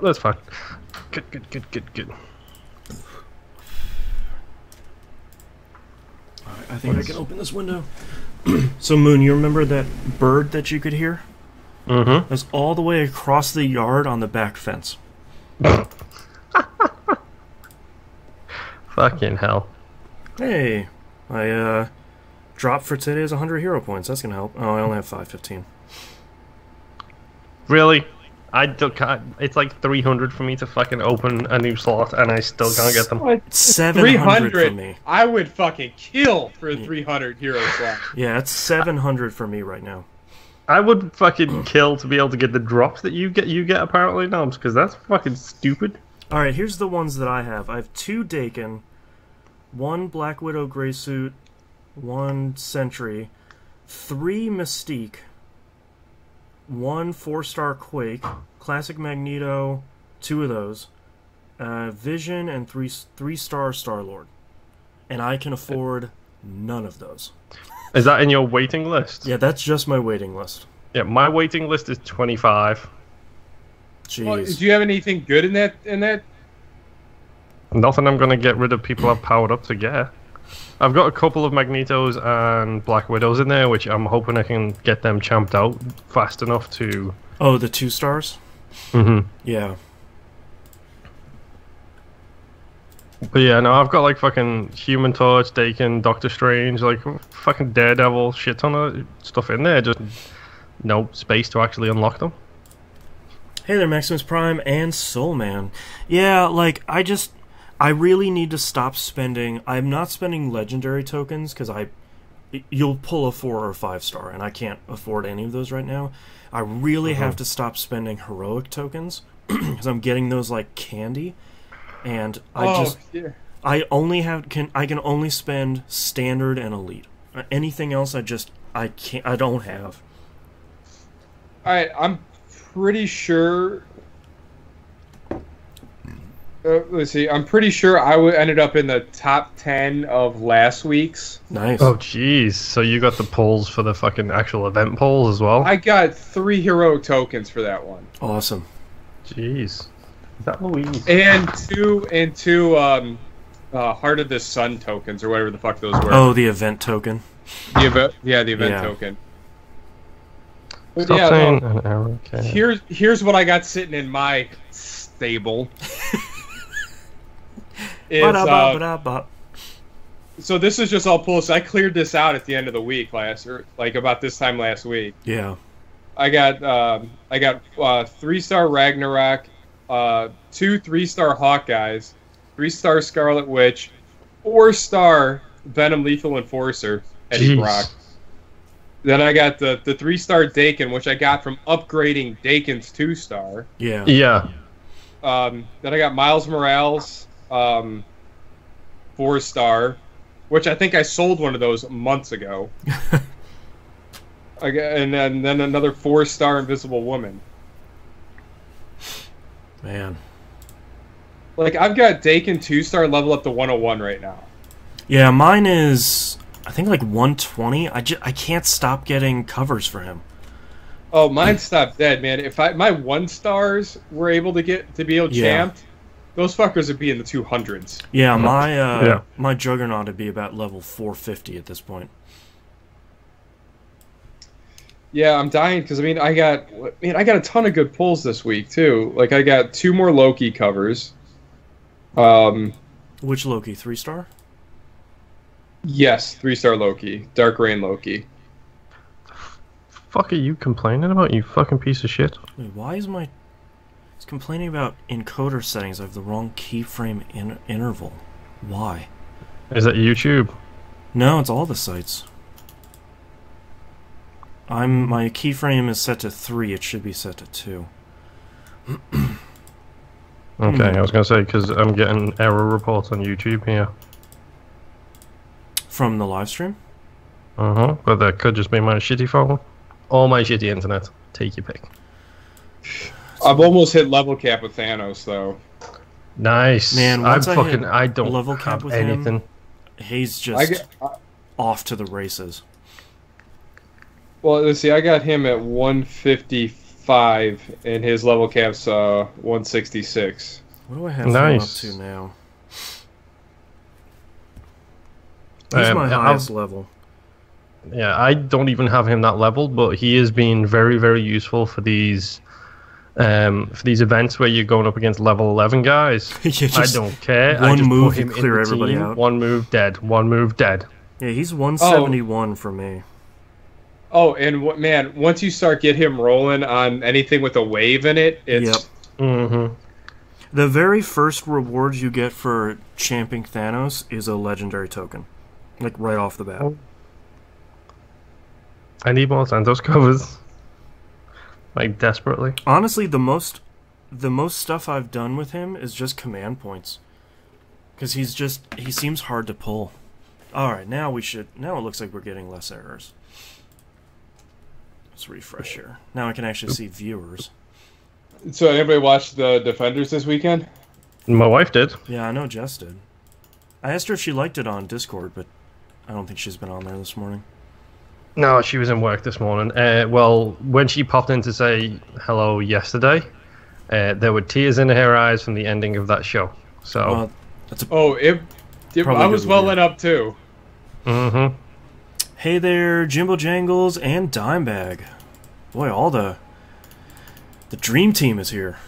that's fine. Good. Alright, I think I can open this window. So, Moon, you remember that bird that you could hear? Mm-hmm. That's all the way across the yard on the back fence. Fucking hell. Hey, I dropped for today is 100 hero points. That's gonna help. Oh, I only have 515. Really? I still can't. It's like 300 for me to fucking open a new slot, and I still can't get them. What? 700 for me. I would fucking kill for a 300 hero slot. Yeah, it's 700 for me right now. I would fucking kill to be able to get the drops that you get. You get apparently, Noms, because that's fucking stupid. All right, here's the ones that I have. I have 2 Dakin, 1 Black Widow gray suit, 1 Sentry, 3 Mystique, 1 4-star Quake, Classic Magneto, 2 of those, Vision, and 3-star Star-Lord. And I can afford none of those. Is that in your waiting list? Yeah, that's just my waiting list. Yeah, my waiting list is 25. Jeez. Well, do you have anything good in that? Nothing I'm gonna get rid of people I've powered up to get. I've got a couple of Magnetos and Black Widows in there, which I'm hoping I can get them champed out fast enough to... Oh, the 2 stars? Mm-hmm. Yeah. But yeah, no, I've got like fucking Human Torch, Dakin, Doctor Strange, like fucking Daredevil, shit ton of stuff in there, just no space to actually unlock them. Hey there, Maximus Prime and Soul Man. Yeah, like, I really need to stop spending... I'm not spending legendary tokens, because you'll pull a 4 or 5-star, and I can't afford any of those right now. I really have to stop spending heroic tokens, because I'm getting those like candy, and I can only spend standard and elite. Anything else I don't have. Alright, I'm pretty sure... let's see, I'm pretty sure I ended up in the top 10 of last week's. Nice. Oh, jeez. So you got the pulls for the fucking actual event polls as well? I got 3 heroic tokens for that one. Awesome. Jeez. Is that Louise? And two Heart of the Sun tokens, or whatever the fuck those were. Oh, the event token. The event token. But Stop yeah, saying an error. Okay. Here's what I got sitting in my stable. So this is just all pulls. I cleared this out at the end of the week about this time last week. Yeah. I got 3-star Ragnarok, 2 3-star Hawkeyes, 3-star Scarlet Witch, 4-star Venom Lethal Enforcer, Eddie Brock. Then I got the 3-star Dakin, which I got from upgrading Dakin's 2-star. Yeah. Yeah. Then I got Miles Morales, 4-star, which I think I sold one of those months ago. And then another 4-star Invisible Woman. Man. Like, I've got Dakin 2-star level up to 101 right now. Yeah, mine is, I think, like 120. I can't stop getting covers for him. Oh, mine stopped dead, man. If my 1-stars were able to be champed, those fuckers would be in the 200s. Yeah, my Juggernaut would be about level 450 at this point. Yeah, I'm dying because I got a ton of good pulls this week too. Like, I got 2 more Loki covers. Which Loki? 3-star? Yes, 3-star Loki, Dark Reign Loki. Fuck are you complaining about, you fucking piece of shit? Wait, why is my... It's complaining about encoder settings. I have the wrong keyframe interval. Why? Is that YouTube? No, it's all the sites. My keyframe is set to 3. It should be set to 2. Okay, I was gonna say, because I'm getting error reports on YouTube here. From the live stream? But that could just be my shitty phone. Or my shitty internet. Take your pick. I've almost hit level cap with Thanos, though. Nice. Man, once I don't level cap have with anything. him, he's just off to the races. Well, let's see, I got him at 155 5, and his level cap's 166. What do I have Nice. him up to now? He's my highest level. Yeah, I don't even have him that level, but he has been very, very useful for these events where you're going up against level 11 guys. I don't care. One I just move, put him you clear in the everybody team. out. One move, dead. One move, dead. Yeah, he's 171 for me. Oh, and man, once you start get him rolling on anything with a wave in it, it's... Yep. Mm-hmm. The very first reward you get for champing Thanos is a legendary token. Like, right off the bat. Oh. I need more Santos covers. Like, desperately. Honestly, the most stuff I've done with him is just command points. Because he seems hard to pull. Alright, now it looks like we're getting less errors. Let's refresh here. Now I can actually see viewers. So anybody watch the Defenders this weekend? My wife did. Yeah, I know Jess did. I asked her if she liked it on Discord, but I don't think she's been on there this morning. No, she was in work this morning. Well, when she popped in to say hello yesterday, there were tears in her eyes from the ending of that show. So, I was welling up too. Mm-hmm. Hey there, Jimbo Jangles and Dimebag. Boy, all the dream team is here.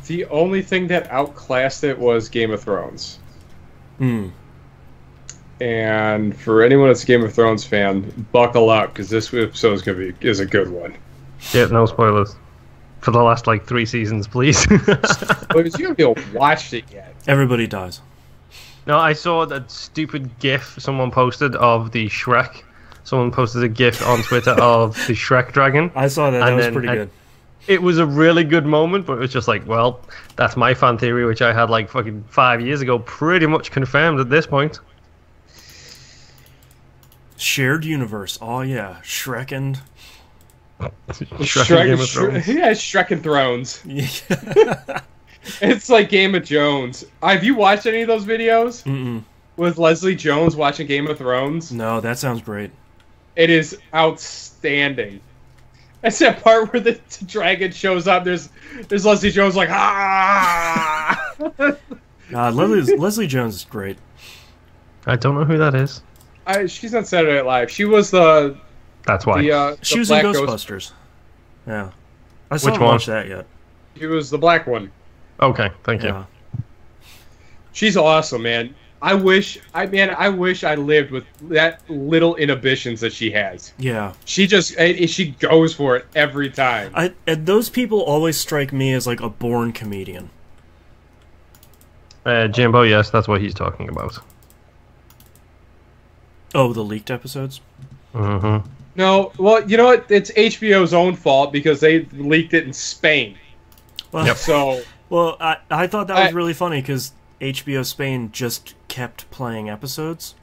The only thing that outclassed it was Game of Thrones. And for anyone that's a Game of Thrones fan, buckle up, because this episode is a good one. Yeah, no spoilers. For the last, 3 seasons, please. Because you haven't watched it yet. Everybody dies. No, I saw that stupid GIF someone posted of the Shrek. Someone posted a GIF on Twitter of the Shrek dragon. I saw that. That was pretty good. It was a really good moment, but it was just like, well, that's my fan theory, which I had fucking 5 years ago, pretty much confirmed at this point. Shared universe. Oh yeah, Shrek and Shrek Game of Thrones. Yeah, Shrek and Thrones. Yeah. It's like Game of Jones. Have you watched any of those videos? Mm-mm. With Leslie Jones watching Game of Thrones? No, that sounds great. It is outstanding. That's that part where the dragon shows up. There's Leslie Jones like, ah! Leslie Jones is great. I don't know who that is. She's on Saturday Night Live. She was the... That's why. She was in Ghostbusters. Yeah. I still haven't watched that yet. She was the black one. Okay, thank you. She's awesome, man. I wish I lived with that little inhibitions that she has. Yeah. She goes for it every time. And those people always strike me as a born comedian. Jimbo, yes, that's what he's talking about. Oh, the leaked episodes? Mm-hmm. No, well, you know what? It's HBO's own fault because they leaked it in Spain. Well, yep. So... Well, I thought that was really funny because HBO Spain just kept playing episodes.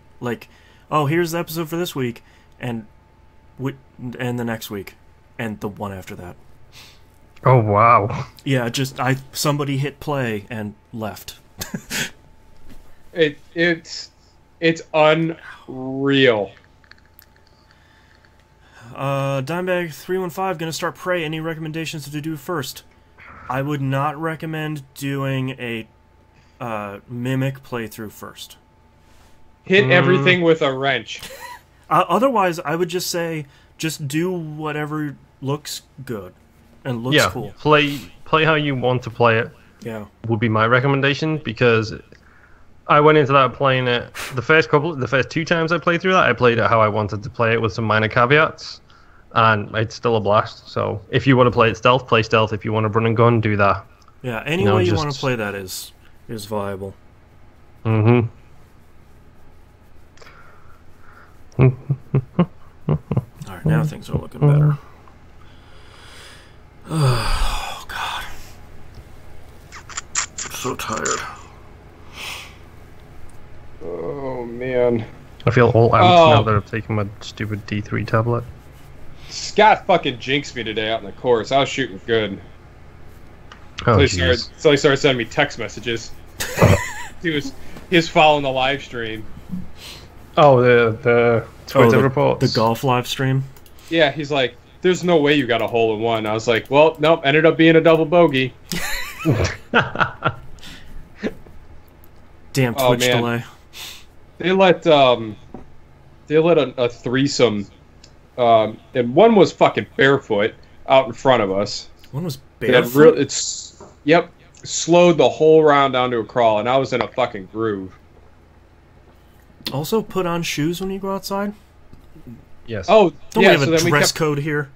Oh, here's the episode for this week, and the next week, and the one after that. Oh, wow. Yeah, somebody hit play and left. It's unreal. Dimebag315 gonna start Prey. Any recommendations to do first? I would not recommend doing a Mimic playthrough first. Hit everything with a wrench. Otherwise, I would just say, just do whatever looks good and looks cool. Play how you want to play it. Yeah, would be my recommendation, because I went into that playing it the first 2 times I played through that. I played it how I wanted to play it with some minor caveats. And it's still a blast. So if you want to play it stealth, play stealth. If you want to run and gun, do that. Yeah, any way you want to play that is viable. Mm-hmm. Alright, now things are looking better. Oh, God. I'm so tired. Oh, man. I feel all out now that I've taken my stupid D3 tablet. Scott fucking jinxed me today out in the course. I was shooting good. Oh, so he started sending me text messages. he was following the live stream. Oh, the Twitter report. The golf live stream? Yeah, he's like, there's no way you got a hole in one. I was like, well, nope, ended up being a double bogey. Damn Twitch delay. They let a threesome, and one was fucking barefoot out in front of us. One was barefoot? Slowed the whole round down to a crawl, and I was in a fucking groove. Also, put on shoes when you go outside? Yes. Oh, Don't we have a dress code here?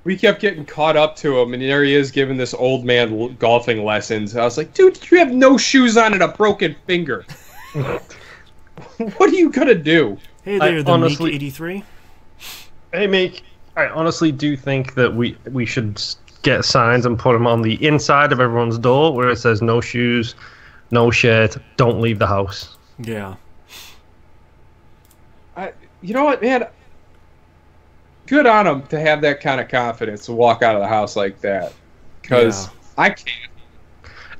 We kept getting caught up to him, and there he is giving this old man golfing lessons. I was like, dude, you have no shoes on and a broken finger. What are you gonna do? Hey there, the Meek 83. Hey, Meek. I honestly do think that we should get signs and put them on the inside of everyone's door where it says no shoes, no shirt, don't leave the house. Yeah. You know what, man? Good on him to have that kind of confidence to walk out of the house like that. Because I can't.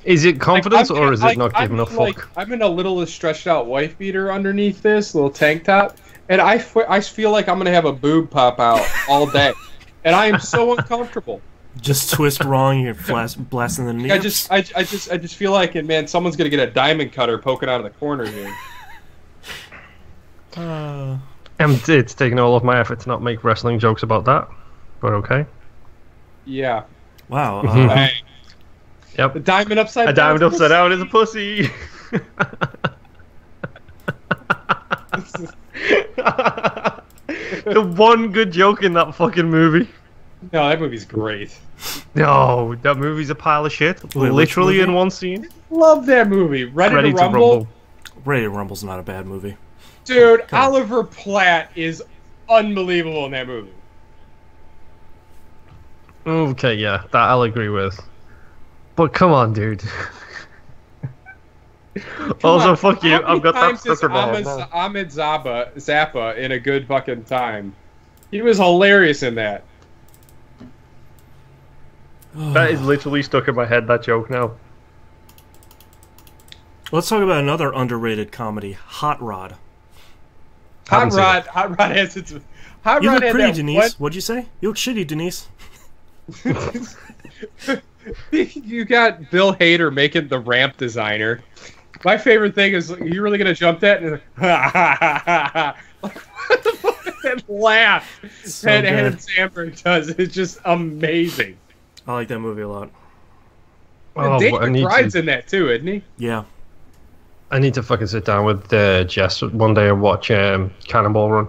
Is it confidence or is it not giving a fuck? I'm in a little stretched out wife beater underneath this little tank top, and I feel like I'm going to have a boob pop out all day. And I am so uncomfortable. Just twist wrong, you're blasting the knees. I just feel like, and man, someone's going to get a diamond cutter poking out of the corner here. And it's taken all of my effort to not make wrestling jokes about that, but okay. Yeah. Wow. Yep. A diamond upside down. A diamond upside down is a pussy. The one good joke in that fucking movie. No, that movie's great. No, that movie's a pile of shit. Wait, literally in one scene. Love that movie. Ready to Rumble. Ready to Rumble's not a bad movie. Dude, Oliver Platt is unbelievable in that movie. Okay, yeah, that I'll agree with. But come on, dude. Also, fuck you. I've got that stuck in my head now. Ahmed Zappa in A Good Fucking Time. He was hilarious in that. That is literally stuck in my head, that joke now. Let's talk about another underrated comedy, Hot Rod. Hot Rod has its... Hot you Rod look pretty, Denise. What? What'd you say? You look shitty, Denise. You got Bill Hader making the ramp designer. My favorite thing is, you really gonna jump that? And like, what the fuck is that laugh So that good. Adam Sandberg does? It's just amazing. I like that movie a lot. Oh, David I need McBride's to... in that too, isn't he? Yeah. I need to fucking sit down with Jess one day and watch Cannonball Run.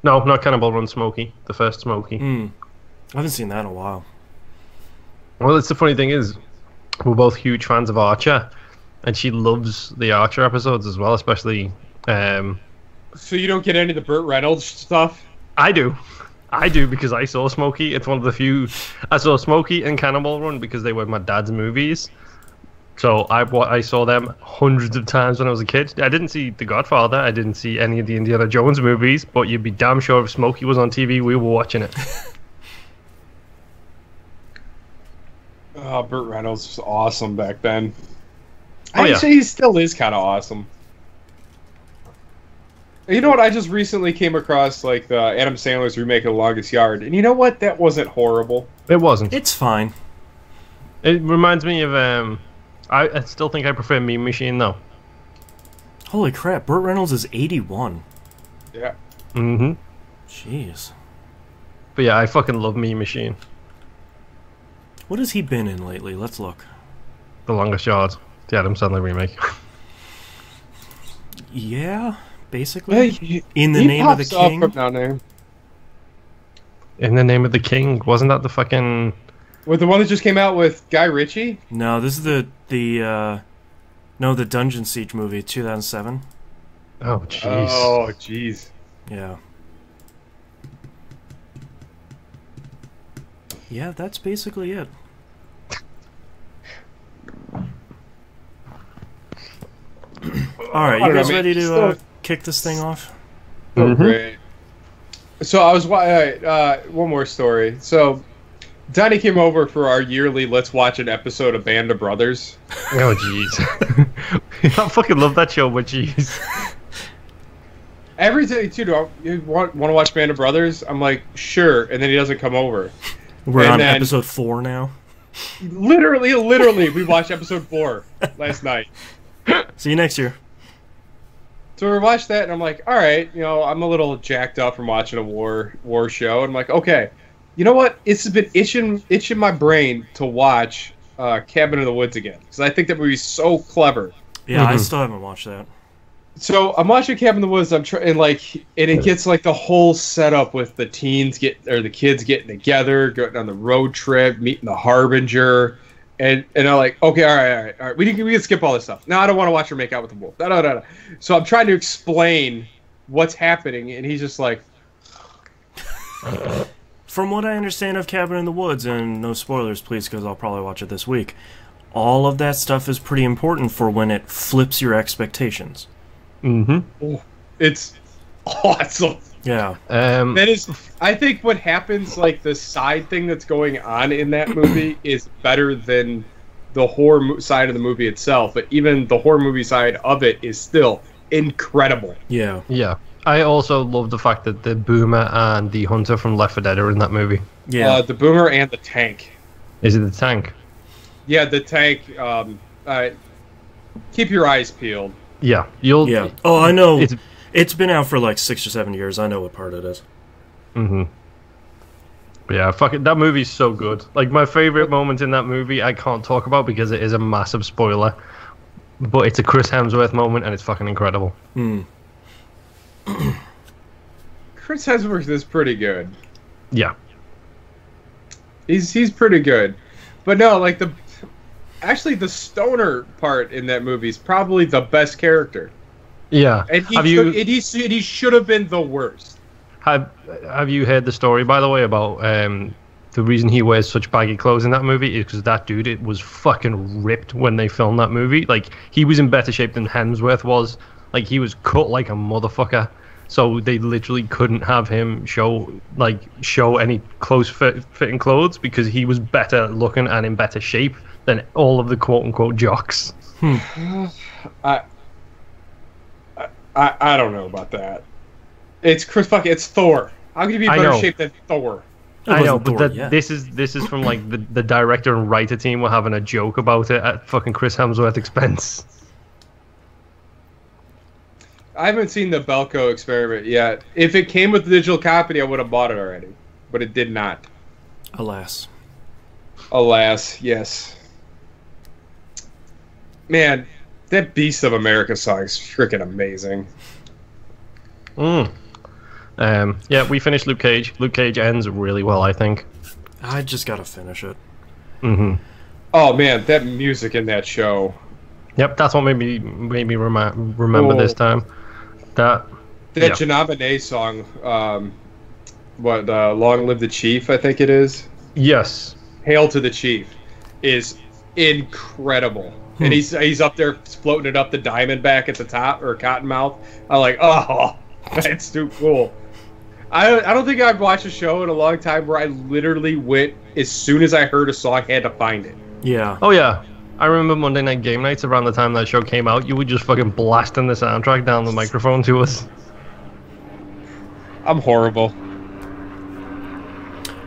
No, not Cannonball Run, Smokey. The first Smokey. I haven't seen that in a while. Well, it's the funny thing is, we're both huge fans of Archer, and she loves the Archer episodes as well, especially... So you don't get any of the Burt Reynolds stuff? I do. I do, because I saw Smokey. It's one of the few... I saw Smokey and Cannonball Run because they were my dad's movies. So I saw them hundreds of times when I was a kid. I didn't see The Godfather. I didn't see any of the Indiana Jones movies. But you'd be damn sure if Smokey was on TV, we were watching it. Oh, Burt Reynolds was awesome back then. Oh, yeah. Actually, he still is kind of awesome. You know what? I just recently came across like the Adam Sandler's remake of The Longest Yard, and you know what? That wasn't horrible. It wasn't. It's fine. It reminds me of... I still think I prefer Mean Machine, though. Holy crap, Burt Reynolds is 81. Yeah. Mm-hmm. Jeez. But yeah, I fucking love Mean Machine. What has he been in lately? Let's look. The Longest Yard. The Adam Sandler remake. Yeah, basically. Hey, In the Name of the King. From down there. In the Name of the King. Wasn't that the fucking... With the one that just came out with Guy Ritchie? No, this is the Dungeon Siege movie, 2007. Oh, jeez. Oh, jeez. Yeah. Yeah, that's basically it. Alright, you guys ready to kick this thing off? Oh, great. So I was... one more story. So... Donnie came over for our yearly Let's Watch an Episode of Band of Brothers. Oh, jeez. I fucking love that show, but jeez. Every time, dude, you want to watch Band of Brothers? I'm like, sure, and then he doesn't come over. We're on episode 4 now. Literally, we watched episode 4 last night. See you next year. So we watched that, and I'm like, all right, I'm a little jacked up from watching a war show. And I'm like, okay, you know what? It's been itching my brain to watch Cabin in the Woods again, because I think that movie's so clever. Yeah, I still haven't watched that. So I'm watching Cabin in the Woods. And it gets like the whole setup with the the kids getting together, going on the road trip, meeting the Harbinger, and I'm like, okay, all right, we can skip all this stuff. No, I don't want to watch her make out with the wolf. No. So I'm trying to explain what's happening, and he's just like. From what I understand of Cabin in the Woods, and no spoilers, please, because I'll probably watch it this week. All of that stuff is pretty important for when it flips your expectations. Mm-hmm. It's awesome. Yeah. That is, I think what happens, like the side thing that's going on in that movie is better than the horror side of the movie itself. But even the horror movie side of it is still incredible. Yeah. Yeah. I also love the fact that the Boomer and the Hunter from Left 4 Dead are in that movie. Yeah. The Boomer and the tank. Is it the tank? Yeah, the tank. Keep your eyes peeled. Yeah. Yeah. Oh, I know. It's been out for like 6 or 7 years. I know what part it is. Mm-hmm. Yeah, fuck it. That movie's so good. Like, my favorite moment in that movie, I can't talk about because it is a massive spoiler. But it's a Chris Hemsworth moment, and it's fucking incredible. Chris Hemsworth is pretty good. Yeah. He's pretty good. But no, like the stoner part in that movie is probably the best character. Yeah. And he should have been the worst. Have you heard the story, by the way, about the reason he wears such baggy clothes in that movie is because that dude, it was fucking ripped when they filmed that movie. Like, he was in better shape than Hemsworth was. Like, he was cut like a motherfucker. So they literally couldn't have him show any close-fitting clothes because he was better looking and in better shape than all of the quote-unquote jocks. I don't know about that. It's Thor. How can you be in better shape than Thor? I know, but this is from like the director and writer team were having a joke about it at fucking Chris Hemsworth's expense. I haven't seen the Belko experiment yet. If it came with the digital copy, I would have bought it already. But it did not. Alas. Alas, yes. Man, that Beast of America song is freaking amazing. Yeah, we finished Luke Cage. Luke Cage ends really well, I think. I just gotta finish it. Oh man, that music in that show. Yep, that's what made me remember this time. That Janabane song, Long Live the Chief, I think it is. Yes. Hail to the Chief is incredible. And he's up there floating it up the Diamondback at the top, or Cottonmouth. I'm like, oh, that's too cool. I don't think I've watched a show in a long time where I literally went, as soon as I heard a song, I had to find it. Yeah. Oh, yeah. I remember Monday Night Game Nights around the time that show came out. You were just fucking blasting the soundtrack down the microphone to us. I'm horrible.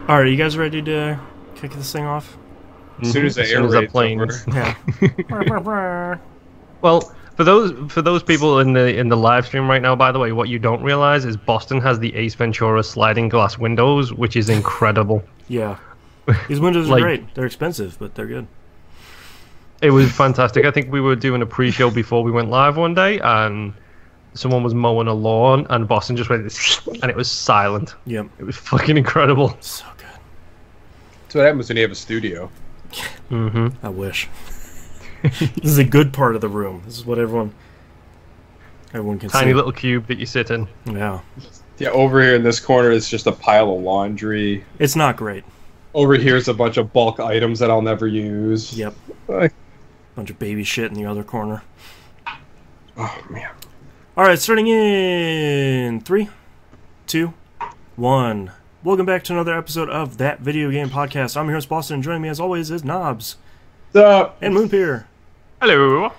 All right, you guys ready to kick this thing off? As soon as the air raid's over. Yeah. Well, for those people in the live stream right now, by the way, what you don't realize is Boston has the Ace Ventura sliding glass windows, which is incredible. Yeah. These windows are great. They're expensive, but they're good. It was fantastic. I think we were doing a pre-show before we went live one day, and someone was mowing a lawn, and Boston just went, and it was silent. Yep. It was fucking incredible. So good. That's what happens when you have a studio. I wish. This is a good part of the room. This is what everyone can see. Tiny little cube that you sit in. Yeah. Yeah, over here in this corner is just a pile of laundry. It's not great. Over here is a bunch of bulk items that I'll never use. Yep. Bunch of baby shit in the other corner. Oh, man. Alright, starting in 3, 2, 1. Welcome back to another episode of That Video Game Podcast. I'm your host, Boston, and joining me as always is Knobs. What's up? And Moonpier. Hello.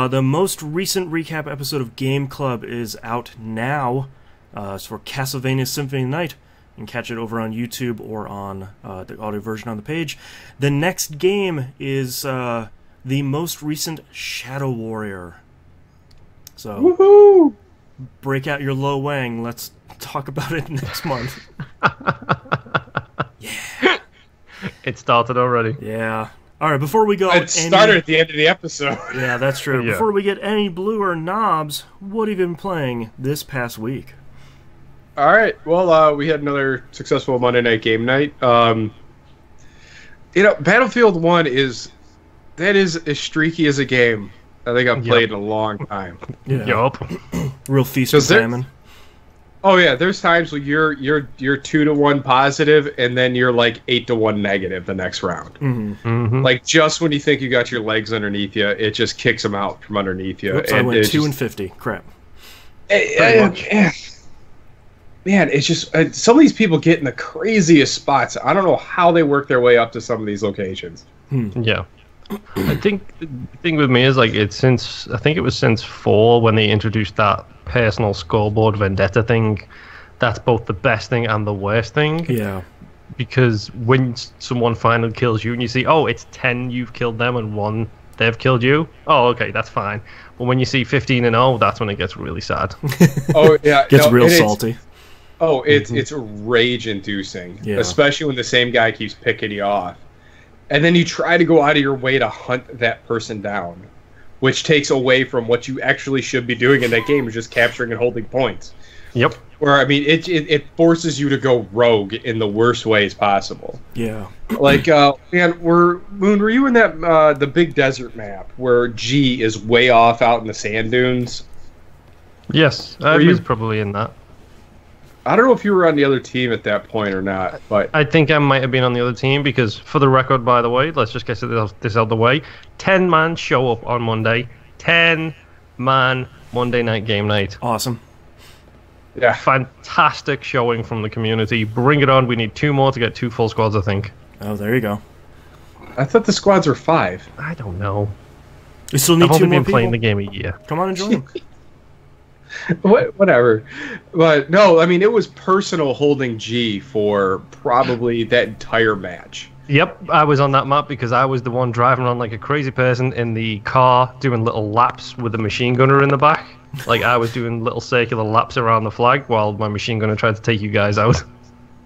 The most recent recap episode of Game Club is out now. It's for Castlevania Symphony of the Night. You can catch it over on YouTube or on the audio version on the page. The next game is the most recent Shadow Warrior. So, Woohoo! break out your Lo Wang. Let's talk about it next month. Yeah. It started already. Yeah. All right, before we go... It started at the end of the episode. Yeah, that's true. Yeah. Before we get any bluer knobs, what have you been playing this past week? All right. Well, we had another successful Monday night game night. Battlefield 1 is as streaky as a game I think I've played in a long time. Yeah. Yup. Real feast and famine. Oh yeah, there's times where you're 2-1 positive, and then you're like 8-1 negative the next round. Mm-hmm. Like just when you think you got your legs underneath you, it just kicks them out from underneath you. Oops, I went 2-50. Crap. Man, it's just some of these people get in the craziest spots. I don't know how they work their way up to some of these locations. Yeah. I think the thing with me is like I think it was since 4 when they introduced that personal scoreboard vendetta thing. That's both the best thing and the worst thing. Yeah. Because when someone finally kills you and you see, oh, it's 10 you've killed them and 1 they've killed you. Oh, okay, that's fine. But when you see 15-0, that's when it gets really sad. Oh yeah, gets real salty. It's rage-inducing, yeah. Especially when the same guy keeps picking you off. And then you try to go out of your way to hunt that person down, which takes away from what you actually should be doing in that game, is just capturing and holding points. Yep. Where, I mean, it forces you to go rogue in the worst ways possible. Yeah. Like, man, Moon, were you in that, the big desert map where G is way off out in the sand dunes? Yes, I was probably in that. I don't know if you were on the other team at that point or not, but I think I might have been on the other team because, for the record, by the way, let's just get this out the way. 10-man show up on Monday. 10-man Monday night game night. Awesome. yeah, Fantastic showing from the community. Bring it on. We need 2 more to get 2 full squads, I think. Oh, there you go. I thought the squads were 5. I don't know. We still need I've 2 only more been people. playing the game a year. Come on and join. Whatever, but no, I mean it was personal holding G for probably that entire match. Yep, I was on that map because I was the one driving on like a crazy person in the car doing little laps with a machine gunner in the back. Like I was doing little circular laps around the flag while my machine gunner tried to take you guys out.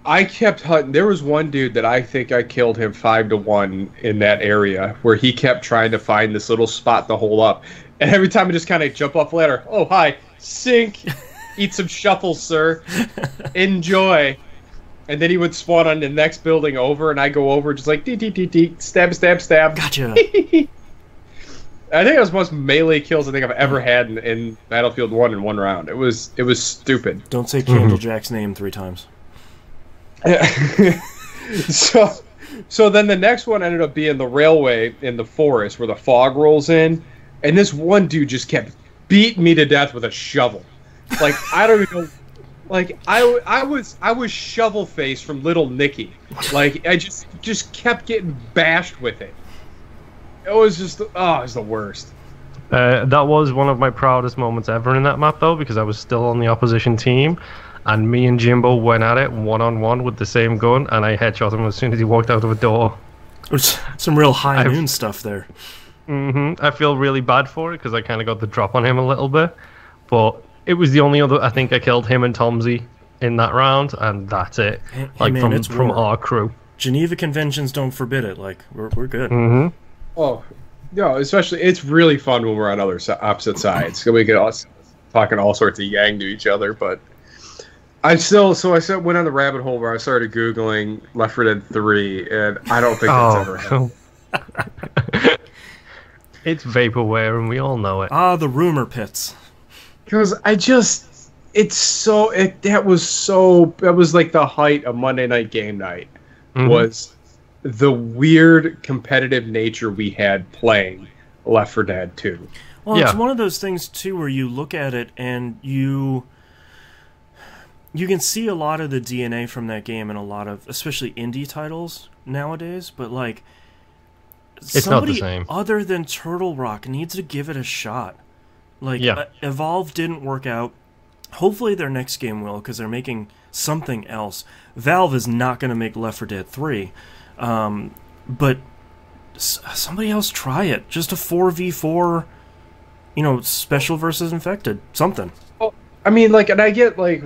I kept hunting. There was one dude that I think I killed him 5-1 in that area where he kept trying to find this little spot to hole up. And every time I just kind of jump off the ladder, oh, hi, sink, eat some shuffles, sir, enjoy. And then he would spawn on the next building over, and I go over just like, dee, stab, stab, stab. Gotcha. I think it was the most melee kills I think I've ever had in Battlefield 1 in 1 round. It was stupid. Don't say Candlejack's name 3 times. So then the next one ended up being the railway in the forest where the fog rolls in, and this one dude just kept beating me to death with a shovel. Like I don't even know. Like I was shovel face from Little Nicky. Like I just kept getting bashed with it. It was just it was the worst. That was one of my proudest moments ever in that map though, because I was still on the opposition team. And me and Jimbo went at it 1-on-1 with the same gun, and I headshot him as soon as he walked out of a door. There's some real high noon stuff there. I feel really bad for it because I kind of got the drop on him a little bit, but it was the only other. I think I killed him and Tomsy in that round, and that's it. Hey, like man, from our crew. Geneva Conventions don't forbid it. Like we're good. Oh, no, especially it's really fun when we're on opposite sides. We get talking all sorts of yang to each other, but. I went on the rabbit hole where I started Googling Left 4 Dead 3, and I don't think that's ever happened. It's vaporware, and we all know it. Ah, the rumor pits. Because that was like the height of Monday Night Game Night, was the weird competitive nature we had playing Left 4 Dead 2. Well, it's one of those things, too, where you look at it and you can see a lot of the DNA from that game in a lot of, especially indie titles nowadays, but like it's somebody not the same. Other than Turtle Rock needs to give it a shot. Like Evolve didn't work out. hopefully their next game will, because they're making something else. Valve is not going to make Left 4 Dead 3, but somebody else try it. Just a 4v4, special versus infected, something. Well, I mean, and I get, I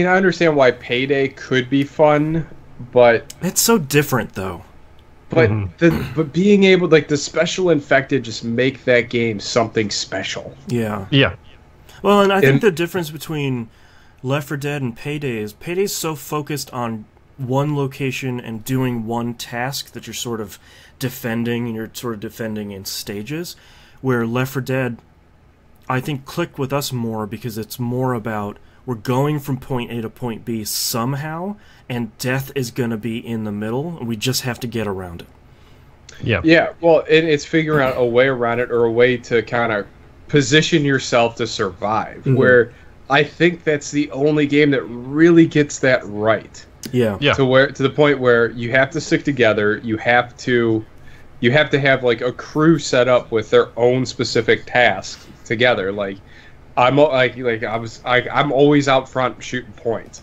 understand why Payday could be fun, but it's so different, though. But but being able, the special infected, just make that game something special. Yeah. Yeah. Well, and I think the difference between Left 4 Dead and Payday's so focused on one location and doing one task that you're sort of defending, and you're sort of defending in stages, where Left 4 Dead, I think, clicked with us more because it's more about we're going from point A to point B somehow, and death is going to be in the middle, and we just have to get around it. Yeah. Yeah, well, it's figuring out a way around it, or a way to kind of position yourself to survive, where I think that's the only game that really gets that right. Yeah. To the point where you have to stick together, you have to have a crew set up with their own specific tasks together. I'm always out front shooting points.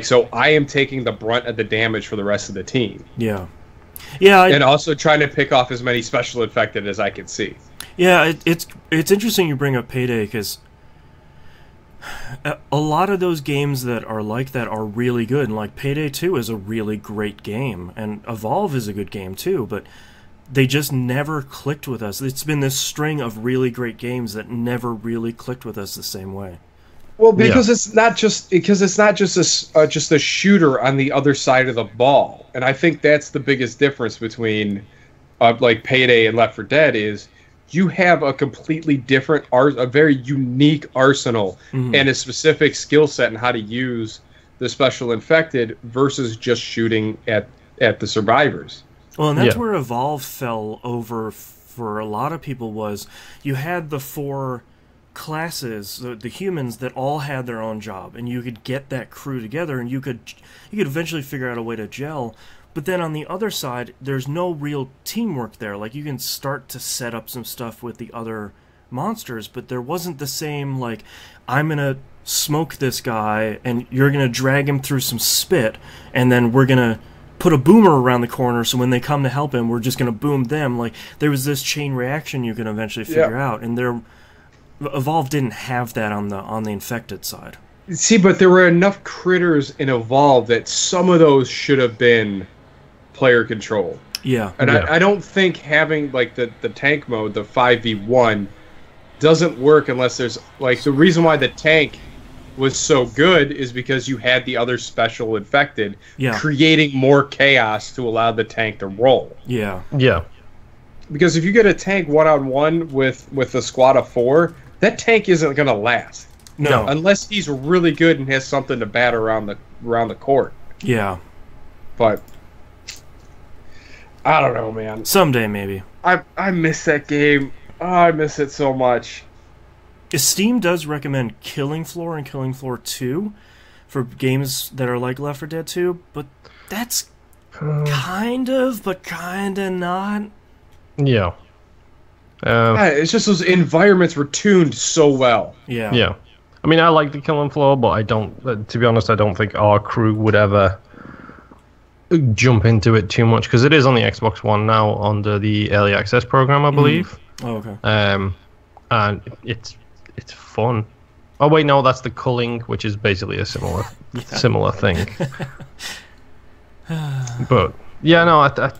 So I am taking the brunt of the damage for the rest of the team. Yeah. Yeah. And also trying to pick off as many special infected as I can see. Yeah, it's interesting you bring up Payday, because a lot of those games that are like that are really good, and Payday 2 is a really great game, and Evolve is a good game too, but they just never clicked with us. It's been this string of really great games that never really clicked with us the same way. Well, because it's not just a shooter on the other side of the ball, and I think that's the biggest difference between Payday and Left 4 Dead is you have a completely different a very unique arsenal and a specific skill set in how to use the special infected versus just shooting at the survivors. Well, and that's where Evolve fell over for a lot of people. Was you had the 4 classes, the humans, that all had their own job, and you could get that crew together, and you could eventually figure out a way to gel. But then on the other side, there's no real teamwork there. You can start to set up some stuff with the other monsters, but there wasn't the same, I'm going to smoke this guy, and you're going to drag him through some spit, and then we're going to put a boomer around the corner, so when they come to help him, we're just going to boom them. There was this chain reaction you can eventually figure out, and Evolve didn't have that on the infected side. See, but there were enough critters in Evolve that some of those should have been player control. Yeah. And I don't think having the tank mode, the 5v1, doesn't work unless there's the reason why the tank was so good is because you had the other special infected creating more chaos to allow the tank to roll. Yeah. Yeah. Because if you get a tank one-on-one with a squad of 4, that tank isn't going to last. No. Unless he's really good and has something to bat around the court. Yeah. But I don't know, man. Someday, maybe. I miss that game. Oh, I miss it so much. Steam does recommend Killing Floor and Killing Floor 2 for games that are like Left 4 Dead 2, but that's kind of not. Yeah. It's just those environments were tuned so well. Yeah. Yeah. I mean, I like the Killing Floor, but I don't, to be honest, I don't think our crew would ever jump into it too much, because it is on the Xbox One now under the Early Access program, I believe. Oh, okay. And it's fun. Oh wait, no, that's the culling, which is basically a similar thing. But yeah, no,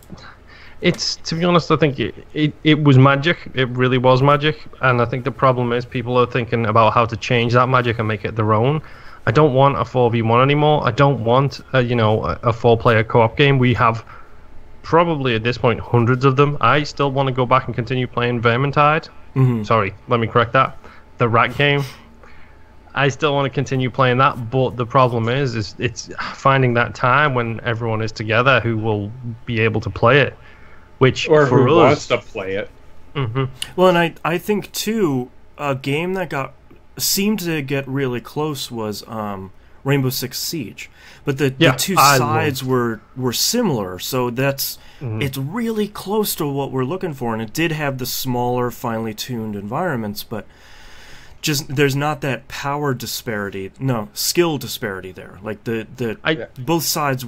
it's, to be honest, I think it was magic. It really was magic, and I think the problem is people are thinking about how to change that magic and make it their own. I don't want a 4v1 anymore. I don't want a 4-player co-op game. We have probably at this point hundreds of them. I still want to go back and continue playing Vermintide. Sorry, let me correct that. The rat game. I still want to continue playing that, but the problem is it's finding that time when everyone is together who will be able to play it. Which, or for who us, wants to play it. Well, and I think too, a game that seemed to get really close was Rainbow Six Siege, but the two sides were similar, so that's it's really close to what we're looking for, and it did have the smaller, finely tuned environments, but just there's not that power disparity, no, skill disparity there. Like both sides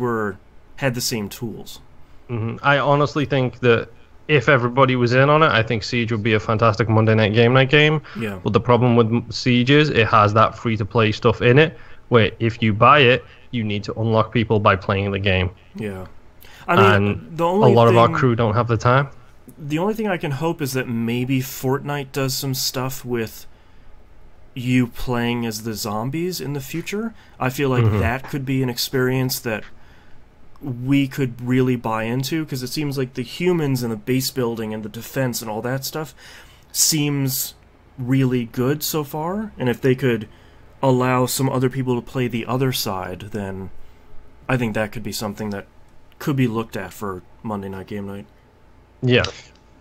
had the same tools. I honestly think that if everybody was in on it, I think Siege would be a fantastic Monday night game. Yeah. But the problem with Siege is it has that free-to-play stuff in it, where if you buy it, you need to unlock people by playing the game. Yeah. I mean, and a lot of our crew don't have the time. The only thing I can hope is that maybe Fortnite does some stuff with you playing as the zombies in the future. I feel like that could be an experience that we could really buy into, because it seems like the humans and the base building and the defense and all that stuff seems really good so far, and if they could allow some other people to play the other side, then I think that could be something that could be looked at for Monday night game night. Yeah.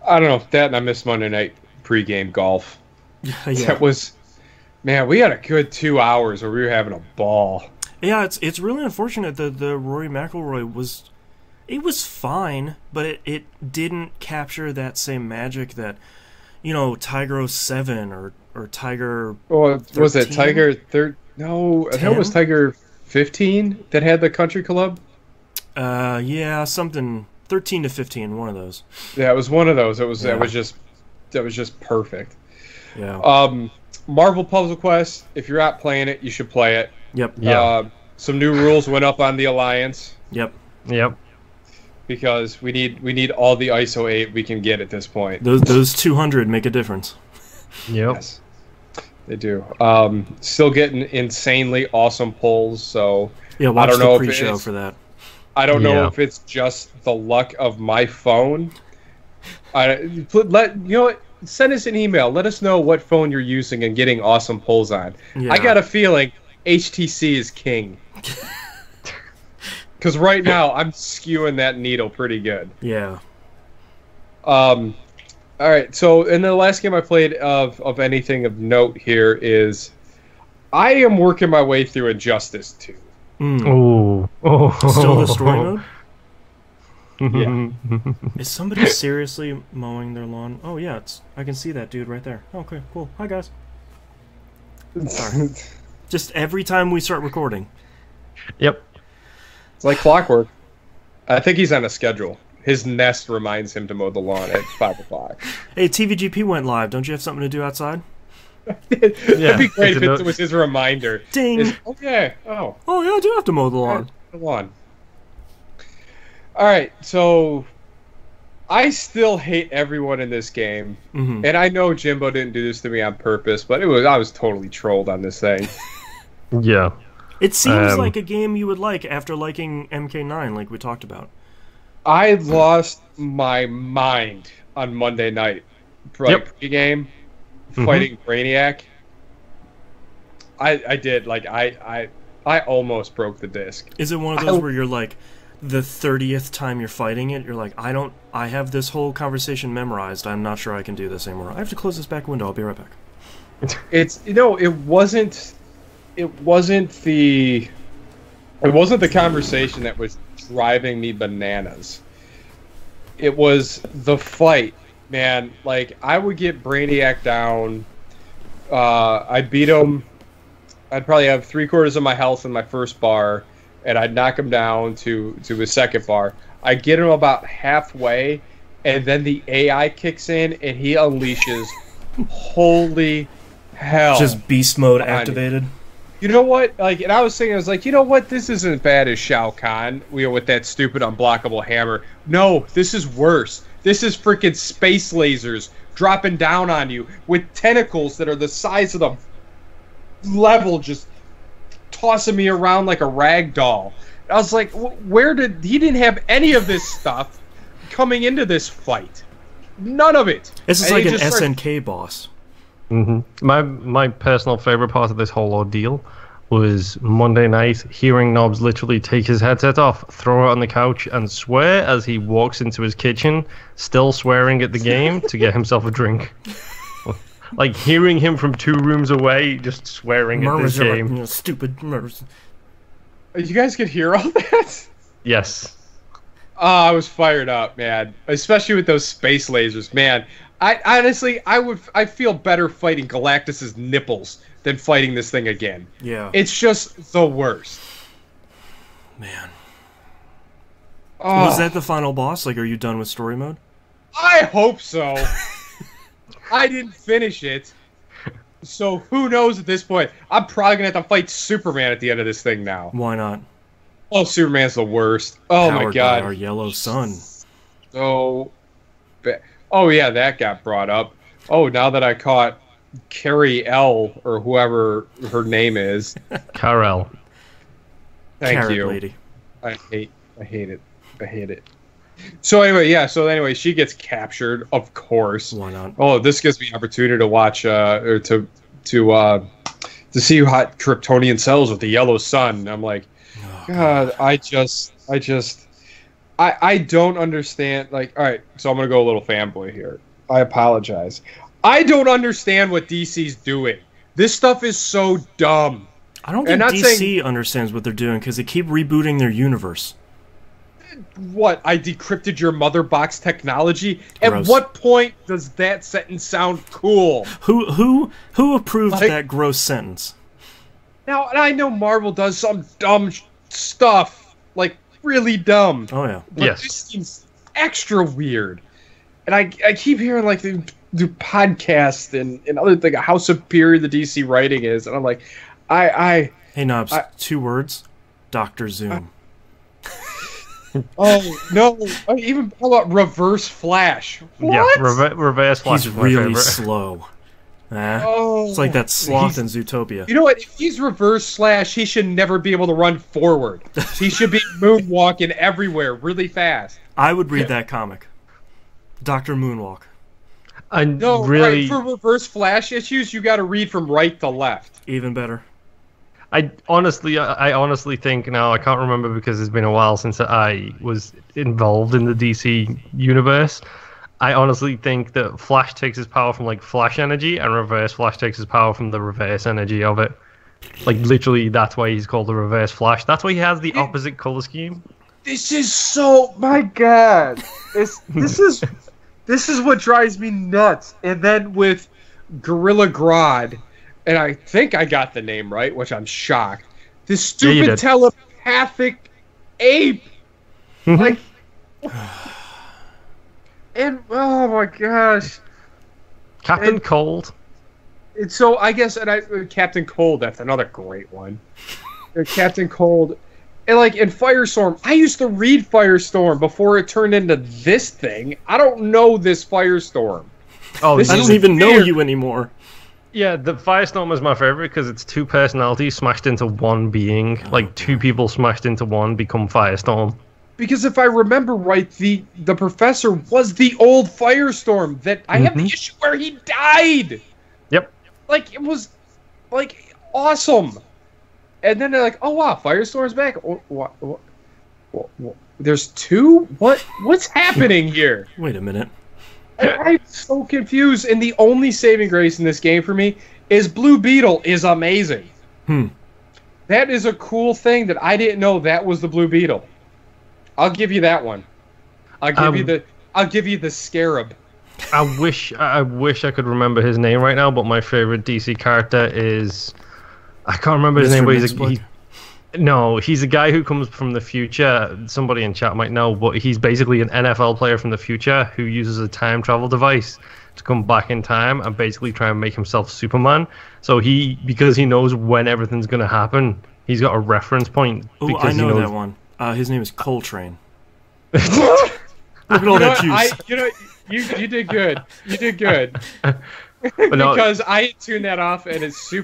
I don't know, that and I miss Monday night pregame golf. Yeah. That was, man, we had a good 2 hours where we were having a ball. Yeah, it's really unfortunate that the Rory McIlroy was fine, but it didn't capture that same magic that, Tiger 07 or Tiger. Oh, was it 13? Tiger No, I think it was Tiger 15 that had the country club. Yeah, something 13 to 15, one of those. Yeah, it was one of those. That was just perfect. Yeah. Marvel Puzzle Quest. If you're out playing it, you should play it. Yep. Yeah. Some new rules went up on the Alliance. Yep. Because we need all the ISO 8 we can get at this point. Those 200 make a difference. Yep. Yes, they do. Still getting insanely awesome pulls. So yeah, watch I don't know the pre-show if for that. I don't know if it's just the luck of my phone. Send us an email. Let us know what phone you're using and getting awesome pulls on. Yeah. I got a feeling HTC is king. Because right now I'm skewing that needle pretty good. Yeah. All right. So, and the last game I played of anything of note here is I am working my way through Injustice 2. Oh. Still the story mode? Yeah. Is somebody seriously mowing their lawn? Oh yeah, I can see that dude right there. Okay, cool. Hi guys. Sorry. Just every time we start recording. Yep. It's like clockwork. I think he's on a schedule. His nest reminds him to mow the lawn at 5 o'clock. Hey, TVGP went live. Don't you have something to do outside? That'd be great if it was his reminder. Ding. Okay. Oh, yeah, I do have to mow the lawn. The lawn. All right, so I still hate everyone in this game, and I know Jimbo didn't do this to me on purpose, but I was totally trolled on this thing. Yeah. It seems like a game you would like after liking MK9, like we talked about. I lost my mind on Monday night, pre-game, fighting Brainiac. I did, like, I almost broke the disc. Is it one of those where you're like, the 30th time you're fighting it, you're like, I have this whole conversation memorized, I'm not sure I can do this anymore. I have to close this back window, I'll be right back. It wasn't the conversation that was driving me bananas. It was the fight, man. Like, I would get Brainiac down. I'd beat him. I'd probably have 3/4 of my health in my first bar, and I'd knock him down to his second bar. I'd get him about halfway, and then the AI kicks in, and he unleashes holy hell. Just beast mode activated. You know what? Like, and I was like, you know what? This isn't as bad as Shao Kahn, with that stupid unblockable hammer. No, this is worse. This is freaking space lasers dropping down on you with tentacles that are the size of the level, just tossing me around like a rag doll. I was like, he didn't have any of this stuff coming into this fight. None of it. This is like an SNK boss. My personal favorite part of this whole ordeal was Monday night hearing Nobs literally take his headset off, throw it on the couch, and swear as he walks into his kitchen, still swearing at the game, to get himself a drink. Like, hearing him from 2 rooms away, just swearing at this game. Stupid murders. You guys could hear all that? Yes. I was fired up, man. Especially with those space lasers, man. I honestly, I feel better fighting Galactus's nipples than fighting this thing again. Yeah. It's just the worst. Man. Oh, Was that the final boss? Like, are you done with story mode? I hope so. I didn't finish it. So who knows at this point? I'm probably going to have to fight Superman at the end of this thing now. Why not? Oh, Superman's the worst. Oh my Powered god. by our yellow sun. So oh yeah, that got brought up. Oh, now that I caught Carrie L or whoever her name is. Carol. Thank Carrot you. lady. I hate it. I hate it. So anyway, she gets captured, of course. Why not? Oh, this gives me opportunity to watch or to see what Kryptonian sells with the yellow sun. And I'm like, God, I don't understand. Like, all right, so I'm gonna go a little fanboy here. I apologize. I don't understand what DC's doing. This stuff is so dumb. I don't think DC understands what they're doing because they keep rebooting their universe. What? I decrypted your mother box technology? Gross. At what point does that sentence sound cool? Who approved that gross sentence? Now, and I know Marvel does some dumb stuff, like really dumb. Oh yeah. But Yes. This seems extra weird. And I keep hearing like the podcast and other thing how superior the DC writing is, and I'm like, Hey Knobs, 2 words. Dr. Zoom. Oh no! Even how about Reverse Flash? What? Yeah, Reverse Flash He's is my really favorite. slow. Oh, It's like that sloth in Zootopia. You know what? If he's Reverse Slash, he should never be able to run forward. He should be moonwalking everywhere really fast. I would read that comic. Dr. Moonwalk. I No, really, right, for Reverse Flash issues, you got to read from right to left. Even better. I honestly think now I can't remember because it's been a while since I was involved in the DC universe. I honestly think that Flash takes his power from like Flash energy, and Reverse Flash takes his power from the reverse energy of it. Like literally, that's why he's called the Reverse Flash. That's why he has the opposite color scheme. This is so, my God, this is what drives me nuts. And then with Gorilla Grodd, and I think I got the name right, which I'm shocked. This stupid telepathic ape, like, and oh my gosh, Captain Cold. And so I guess, Captain Cold, that's another great one. Captain Cold. And like in Firestorm, I used to read Firestorm before it turned into this thing. I don't know this Firestorm. Oh, I don't even know you anymore. Yeah, the Firestorm is my favorite because it's 2 personalities smashed into one being. Like 2 people smashed into one become Firestorm. Because if I remember right, the professor was the old Firestorm that I have the issue where he died. Yep. Like it was like awesome. And then they're like, "Oh wow, Firestorm's back." What? There's 2? What's happening here? Wait a minute. I'm so confused. And the only saving grace in this game for me is Blue Beetle is amazing. That is a cool thing that I didn't know that was the Blue Beetle. I'll give you that one. I'll give you the Scarab. I wish I could remember his name right now, but my favorite DC character is I can't remember his name, but he's a guy who comes from the future. Somebody in chat might know, but he's basically an NFL player from the future who uses a time travel device to come back in time and basically try and make himself Superman. So because he knows when everything's going to happen, he's got a reference point. Oh, I know that one. His name is Coltrane. Look at all that juice. You did good. You did good. Because I tuned that off, and it's a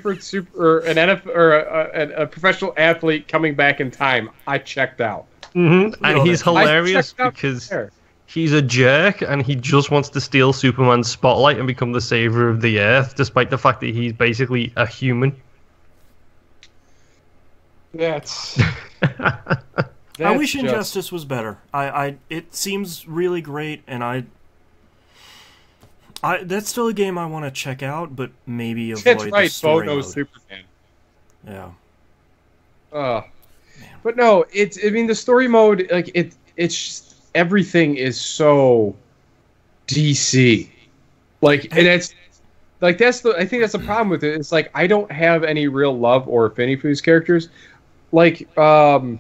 professional athlete coming back in time. I checked out. And he's hilarious because he's a jerk, and he just wants to steal Superman's spotlight and become the savior of the Earth, despite the fact that he's basically a human. That's I wish Injustice was better. It seems really great, and that's still a game I want to check out, but maybe avoid the story mode. Superman. Yeah. But no, the story mode, like it's just, everything is so DC. Like, and it's like I think that's the problem with it. It's like I don't have any real love or affinity for these characters. Like my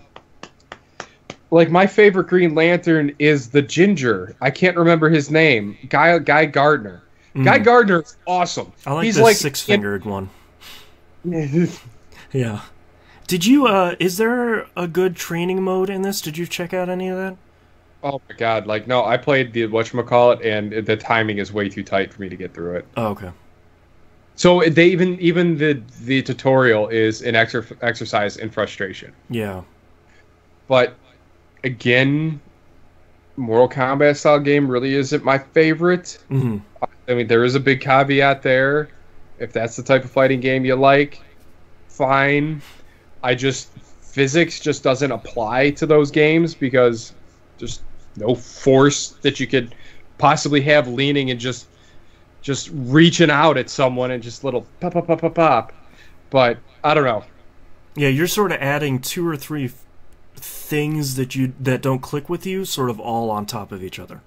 favorite Green Lantern is the Ginger. I can't remember his name. Guy Gardner. Guy Gardner is awesome. I like He's the like six-fingered one. Yeah. Did you, is there a good training mode in this? Did you check out any of that? Oh my god, like, no, I played the whatchamacallit, and the timing is way too tight for me to get through it. Oh, okay. So they even the tutorial is an exercise in frustration. Yeah. But, again, Mortal Kombat style game really isn't my favorite. Mm-hmm. I mean, there is a big caveat there. If that's the type of fighting game you like, fine. Physics just doesn't apply to those games because there's no force that you could possibly have leaning and just reaching out at someone and just little pop, pop, pop, pop, pop. But I don't know. Yeah, you're sort of adding 2 or 3 things that don't click with you, sort of all on top of each other.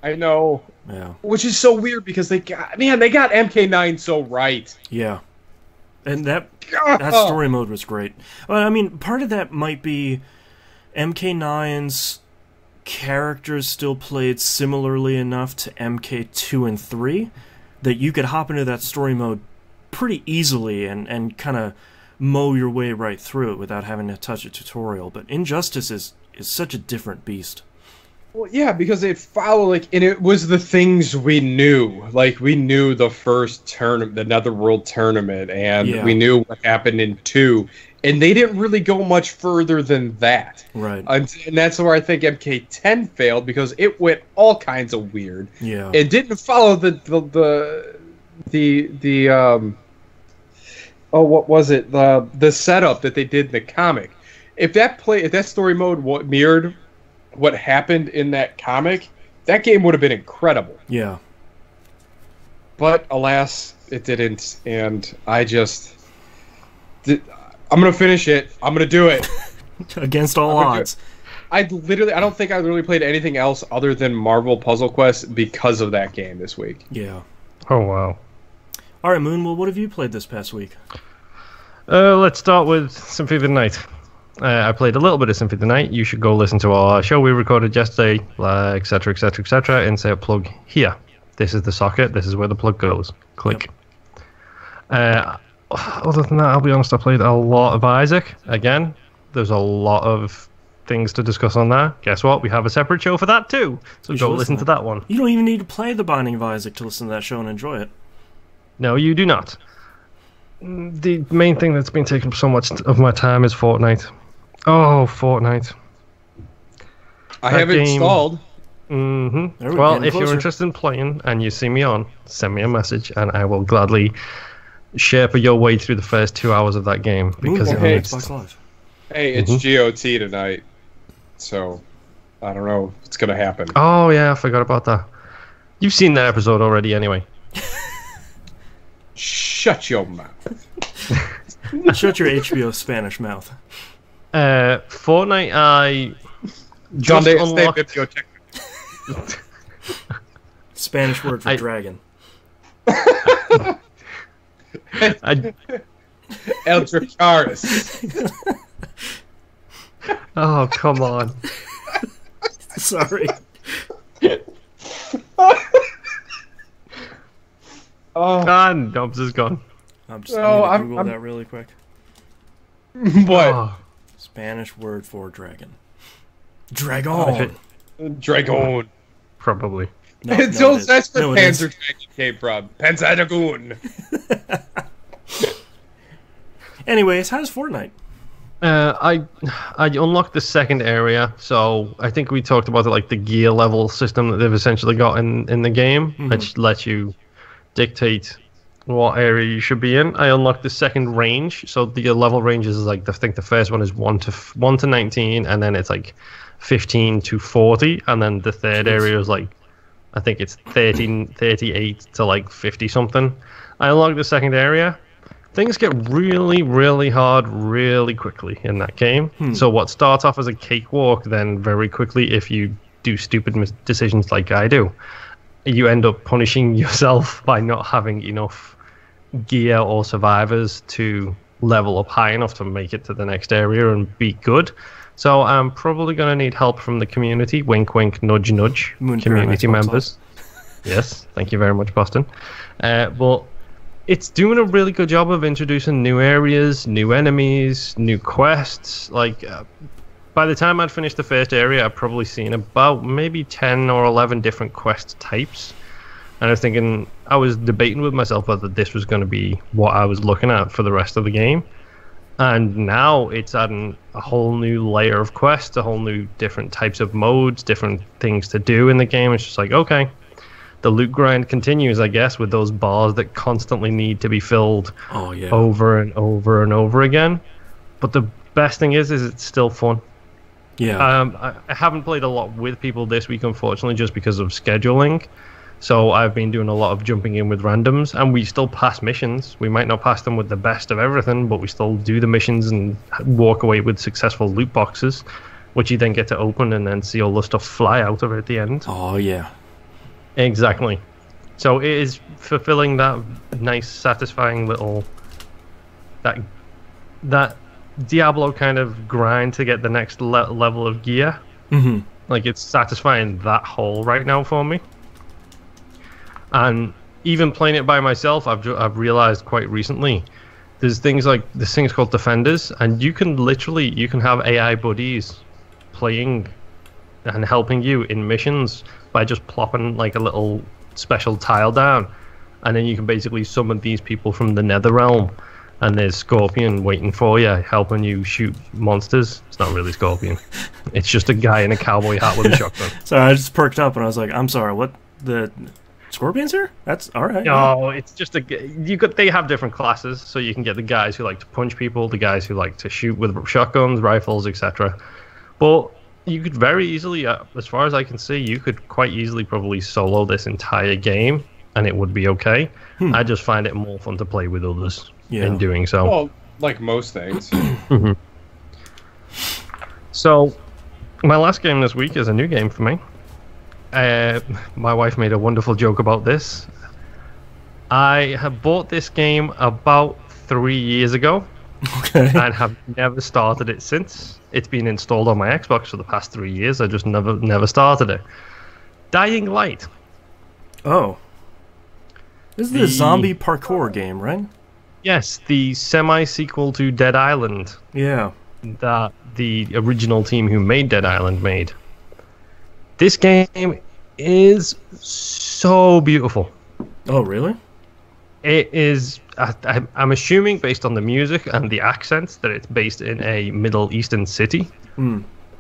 I know. Yeah. Which is so weird because they got MK9 so right. Yeah. And that story mode was great. Well, I mean, part of that might be MK9's characters still played similarly enough to MK2 and 3 that you could hop into that story mode pretty easily and kind of mow your way right through it without having to touch a tutorial. But Injustice is such a different beast. Well, yeah, because it followed, and it was the things we knew. Like, we knew the first tournament, the Netherworld tournament, and we knew what happened in 2, and they didn't really go much further than that. Right. And that's where I think MK10 failed, because it went all kinds of weird. Yeah. It didn't follow what was it? The setup that they did in the comic. If that story mode mirrored what happened in that comic, that game would have been incredible. Yeah. But alas, it didn't, and I'm gonna finish it. I'm gonna do it. Against all odds. I don't think I really played anything else other than Marvel Puzzle Quest because of that game this week. Yeah. Oh, wow. All right, Moon, well, what have you played this past week? Let's start with Symphony of the Night. I played a little bit of Symphony of the Night. You should go listen to our show we recorded yesterday, etc., etc., etc., insert plug here. This is the socket. This is where the plug goes. Click. Yep. Other than that, I'll be honest, I played a lot of Isaac. Again, there's a lot of things to discuss on there. Guess what? We have a separate show for that too. So go listen to that one. You don't even need to play The Binding of Isaac to listen to that show and enjoy it. No, you do not. The main thing that's been taking so much of my time is Fortnite. Oh, Fortnite. I have it installed. Mm-hmm. Well, if you're interested in playing and you see me on, send me a message and I will gladly Sherpa your way through the first 2 hours of that game. Because Xbox Live. Hey, it's GOT tonight, so I don't know what's going to happen. Oh, yeah, I forgot about that. You've seen that episode already anyway. Shut your mouth. Shut your HBO Spanish mouth. Fortnite, I just unlocked... Spanish word for dragon. El Dracaris. Oh, come on. Sorry. And Dobbs is gone. I'm just going to Google that really quick. What? Oh. Spanish word for dragon. Dragon. Dragon. Probably. No, that's where Panzer Dragon came from. Panzer Dragoon. Anyways, how's Fortnite? I unlocked the second area, so I think we talked about it, like the gear level system that they've essentially got in the game, which lets you dictate what area you should be in. I unlocked the second range, so the level ranges is like I think the first one is 1 to 19, and then it's like 15 to 40, and then the third area is like I think it's 38 to like 50 something. I unlocked the second area. Things get really, really hard really quickly in that game. So what starts off as a cakewalk, then very quickly, if you do stupid decisions like I do, you end up punishing yourself by not having enough gear or survivors to level up high enough to make it to the next area and be good. So I'm probably going to need help from the community. Wink, wink, nudge, nudge. Community members. Yes, thank you very much, Boston. But it's doing a really good job of introducing new areas, new enemies, new quests. Like, by the time I'd finished the first area, I'd probably seen about maybe 10 or 11 different quest types. And I was debating with myself whether this was going to be what I was looking at for the rest of the game. And now it's adding a whole new layer of quests, a whole new different types of modes, different things to do in the game. It's just like, okay, the loot grind continues, I guess, with those bars that constantly need to be filled over and over and over again. But the best thing is it's still fun. Yeah. I haven't played a lot with people this week, unfortunately, just because of scheduling. So I've been doing a lot of jumping in with randoms, and we still pass missions. We might not pass them with the best of everything, but we still do the missions and walk away with successful loot boxes, which you then get to open and then see all the stuff fly out of it at the end. Oh, yeah. Exactly. So it is fulfilling that nice, satisfying little... That Diablo kind of grind to get the next level of gear. Mm-hmm. Like, it's satisfying that hole right now for me. And even playing it by myself, I've realized quite recently, there's things called defenders, and you can have AI buddies playing and helping you in missions by just plopping like a little special tile down, and then you can basically summon these people from the Nether Realm, and there's Scorpion waiting for you, helping you shoot monsters. It's not really Scorpion. It's just a guy in a cowboy hat with a shotgun. So I just perked up and I was like, I'm sorry, what the... Scorpions here? That's all right. No, it's just they have different classes, so you can get the guys who like to punch people, the guys who like to shoot with shotguns, rifles, etc. But you could very easily, as far as I can see, you could quite easily probably solo this entire game, and it would be okay. I just find it more fun to play with others in doing so. Well, like most things. Mm-hmm. So, my last game this week is a new game for me. My wife made a wonderful joke about this. I have bought this game about 3 years ago, and have never started it since. It's been installed on my Xbox for the past 3 years. I just never started it. Dying Light. Oh. This is the zombie parkour game, right? Yes, the semi-sequel to Dead Island. Yeah. That the original team who made Dead Island made. This game is so beautiful. Oh, really? It is. I'm assuming, based on the music and the accents, that it's based in a Middle Eastern city.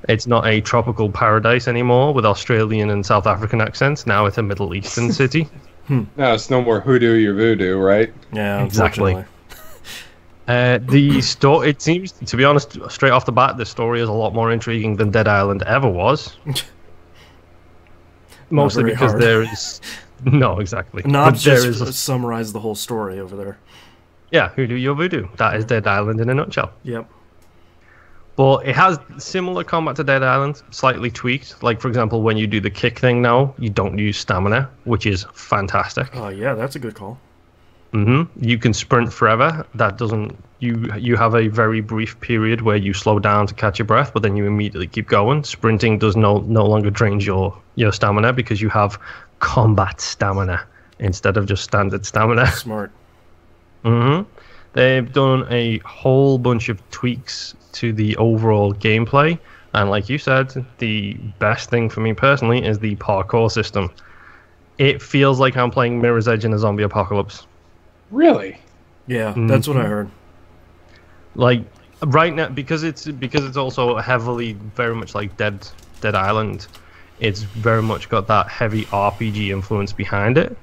It's not a tropical paradise anymore with Australian and South African accents. Now it's a Middle Eastern city. No, it's no more hoodoo your voodoo, right? Yeah, exactly. The story, it seems, to be honest, straight off the bat, the story is a lot more intriguing than Dead Island ever was. Mostly because there is... No, exactly. Not just summarize the whole story over there. Yeah, Hoodoo Your Voodoo. That is Dead Island in a nutshell. Yep. But it has similar combat to Dead Island, slightly tweaked. Like, for example, when you do the kick thing now, you don't use stamina, which is fantastic. Oh, yeah, that's a good call. You can sprint forever. That doesn't... You have a very brief period where you slow down to catch your breath, but then you immediately keep going. Sprinting does no longer drain your stamina because you have combat stamina instead of just standard stamina. Smart. They've done a whole bunch of tweaks to the overall gameplay, and like you said, the best thing for me personally is the parkour system. It feels like I'm playing Mirror's Edge in a zombie apocalypse. Really? Yeah, that's what I heard. Like right now, because it's also heavily very much like Dead Island. It's very much got that heavy RPG influence behind it.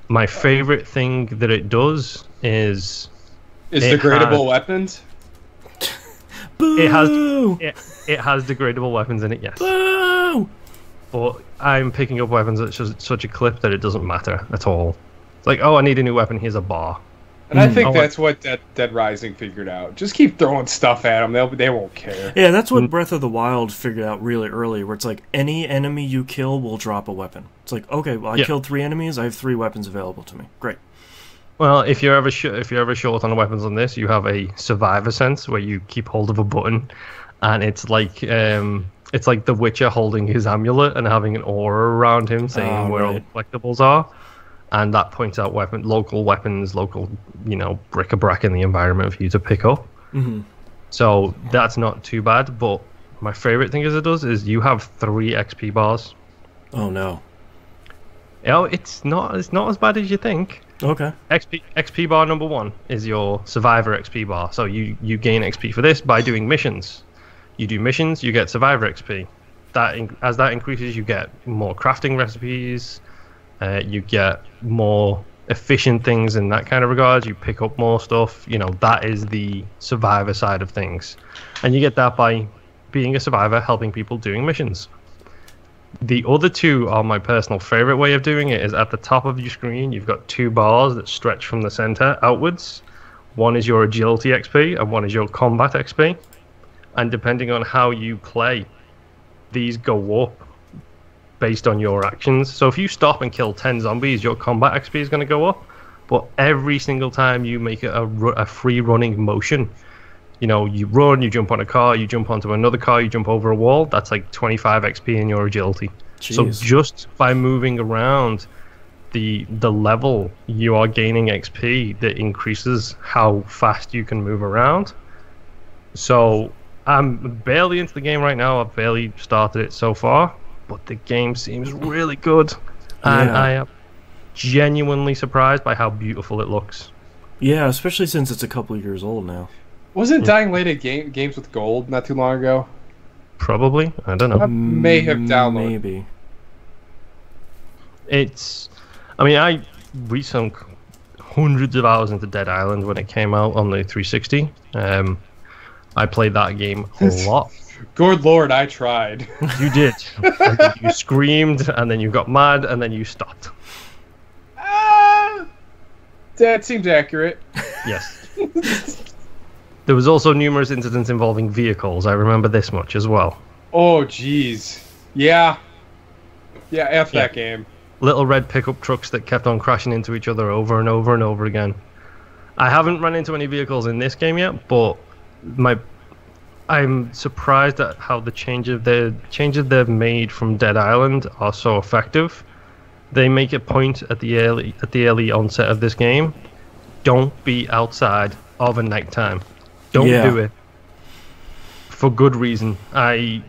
My favorite thing that it does is degradable weapons. Boo! It has degradable weapons in it, yes. Boo! But I'm picking up weapons at such a clip that it doesn't matter at all. It's like, oh, I need a new weapon. Here's a bar. And I think that's what Dead Rising figured out. Just keep throwing stuff at them; they won't care. Yeah, that's what Breath of the Wild figured out really early, where it's like any enemy you kill will drop a weapon. It's like, okay, well, I killed 3 enemies, I have 3 weapons available to me. Great. Well, if you're ever short on weapons on this, you have a survivor sense where you keep hold of a button, and it's like The Witcher holding his amulet and having an aura around him saying where all the collectibles are. And that points out local weapons, bric-a-brac in the environment for you to pick up. Mm-hmm. So that's not too bad. But my favorite thing it does is you have 3 XP bars. Oh no! It's not as bad as you think. Okay. XP bar number 1 is your survivor XP bar. So you gain XP for this by doing missions. You do missions, you get survivor XP. As that increases, you get more crafting recipes. You get more efficient things in that kind of regard. You pick up more stuff. That is the survivor side of things. And you get that by being a survivor, helping people doing missions. The other 2 are my personal favorite way of doing it. Is at the top of your screen, you've got 2 bars that stretch from the center outwards. One is your agility XP, and one is your combat XP. And depending on how you play, these go up based on your actions. So if you stop and kill 10 zombies, your combat XP is going to go up. But every single time you make a free running motion, you run, you jump on a car, you jump onto another car, you jump over a wall, that's like 25 XP in your agility. Jeez. So just by moving around the level, you are gaining XP that increases how fast you can move around. So I'm barely into the game right now. I've barely started it so far. But the game seems really good, and I am genuinely surprised by how beautiful it looks. Yeah, especially since it's a couple of years old now. Wasn't Dying Light a Games with Gold not too long ago? Probably. I don't know. I may have downloaded. Maybe. We sunk hundreds of hours into Dead Island when it came out on the 360. I played that game a lot. Good Lord, I tried. You did. You screamed, and then you got mad, and then you stopped. That seems accurate. Yes. There was also numerous incidents involving vehicles. I remember this much as well. Oh, jeez. Yeah. Yeah, F that game. Little red pickup trucks that kept on crashing into each other over and over and over again. I haven't run into any vehicles in this game yet, but I'm surprised at how the changes they've made from Dead Island are so effective. They make a point at the early onset of this game. Don't be outside of a nighttime. Don't do it. For good reason. I've